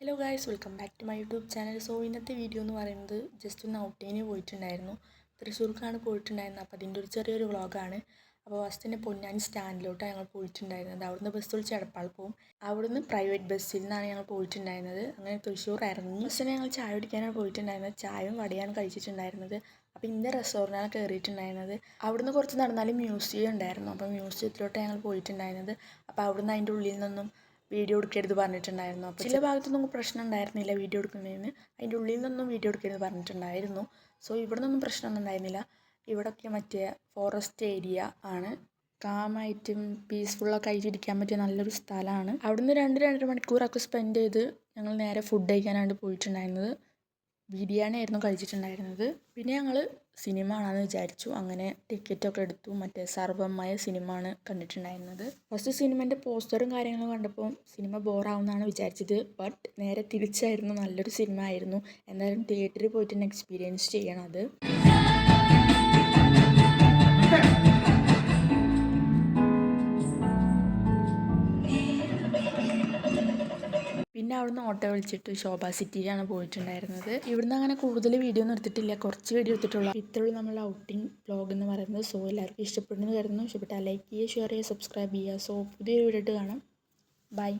Hello guys, welcome back to my YouTube channel. So ഇന്നത്തെ video എന്ന് പറയുന്നത് just ഒന്ന് ഔട്ടിങ്ങിന് പോയിട്ടുണ്ടായിരുന്നു. തൃശ്ശൂർക്കാണ് പോയിട്ടുണ്ടായിരുന്നത്. അപ്പോൾ അതിൻ്റെ ഒരു ചെറിയൊരു വ്ളോഗാണ്. അപ്പോൾ ഫസ്റ്റ് തന്നെ പൊന്നാനി സ്റ്റാൻഡിലോട്ടാണ് ഞങ്ങൾ പോയിട്ടുണ്ടായിരുന്നത്. അവിടുന്ന് ബസ് വിളിച്ച് എടപ്പാൾ പോകും. അവിടുന്ന് പ്രൈവറ്റ് ബസ്സിൽ നിന്നാണ് ഞങ്ങൾ പോയിട്ടുണ്ടായിരുന്നത്. അങ്ങനെ തൃശ്ശൂർ ഇറങ്ങി ഫസ്റ്റ് ഞങ്ങൾ ചായ കുടിക്കാനാണ് പോയിട്ടുണ്ടായിരുന്നത്. ചായയും വടയാണ് കഴിച്ചിട്ടുണ്ടായിരുന്നത്. അപ്പോൾ ഇന്ന റെസ്റ്റോറൻറ്റാണ് കയറിയിട്ടുണ്ടായിരുന്നത്. അവിടുന്ന് കുറച്ച് നടന്നാലും മ്യൂസിയം ഉണ്ടായിരുന്നു. അപ്പോൾ മ്യൂസിയത്തിലോട്ടാണ് ഞങ്ങൾ പോയിട്ടുണ്ടായിരുന്നത്. അപ്പോൾ അവിടുന്ന് അതിൻ്റെ ഉള്ളിൽ നിന്നൊന്നും വീഡിയോ എടുക്കരുത് പറഞ്ഞിട്ടുണ്ടായിരുന്നു. അപ്പോൾ ചില ഭാഗത്തൊന്നും പ്രശ്നം ഉണ്ടായിരുന്നില്ല വീഡിയോ എടുക്കുന്നതിന്. അതിൻ്റെ ഉള്ളിൽ നിന്നൊന്നും വീഡിയോ എടുക്കരുത് പറഞ്ഞിട്ടുണ്ടായിരുന്നു. സോ ഇവിടെ നിന്നൊന്നും പ്രശ്നമൊന്നും ഉണ്ടായിരുന്നില്ല. ഇവിടെയൊക്കെ മറ്റേ ഫോറസ്റ്റ് ഏരിയ ആണ്. കാമായിട്ടും പീസ്ഫുള്ളൊക്കെ ആയിട്ട് ഇരിക്കാൻ പറ്റിയ നല്ലൊരു സ്ഥലമാണ്. അവിടുന്ന് 2-2.5 മണിക്കൂറൊക്കെ സ്പെൻഡ് ചെയ്ത് ഞങ്ങൾ നേരെ ഫുഡ് കഴിക്കാനാണ് പോയിട്ടുണ്ടായിരുന്നത്. ബിരിയാണി ആയിരുന്നു കഴിച്ചിട്ടുണ്ടായിരുന്നത്. പിന്നെ ഞങ്ങൾ സിനിമ കാണാമെന്ന് വിചാരിച്ചു. അങ്ങനെ ടിക്കറ്റൊക്കെ എടുത്തു. മറ്റേ സർവ്വമായ സിനിമ ആണ് കണ്ടിട്ടുണ്ടായിരുന്നത്. ഫസ്റ്റ് സിനിമേൻ്റെ പോസ്റ്ററും കാര്യങ്ങളും കണ്ടപ്പോൾ സിനിമ ബോറാവുമെന്നാണ് വിചാരിച്ചത്. ബട്ട് നേരെ തിരിച്ചായിരുന്നു. നല്ലൊരു സിനിമ ആയിരുന്നു. എന്തായാലും തിയേറ്ററിൽ പോയിട്ട് തന്നെ എക്സ്പീരിയൻസ് ചെയ്യണം അത്. പിന്നെ അവിടുന്ന് ഓട്ടോ വിളിച്ചിട്ട് ശോഭ സിറ്റിയിലാണ് പോയിട്ടുണ്ടായിരുന്നത്. ഇവിടുന്ന് അങ്ങനെ കൂടുതൽ വീഡിയോ ഒന്നും എടുത്തിട്ടില്ല, കുറച്ച് വീഡിയോ എടുത്തിട്ടുള്ളൂ. ഇത്രയുള്ളൂ നമ്മുടെ ഔട്ടിംഗ് വ്ളോഗ് എന്ന് പറയുന്നത്. സോ എല്ലാവർക്കും ഇഷ്ടപ്പെടുന്നു കരുതുന്നു. ഇഷ്ടപ്പെട്ടാൽ ലൈക്ക് ചെയ്യുക, ഷെയർ ചെയ്യുക, സബ്സ്ക്രൈബ് ചെയ്യുക. സോ പുതിയൊരു വീഡിയോ കാണാം. ബൈ.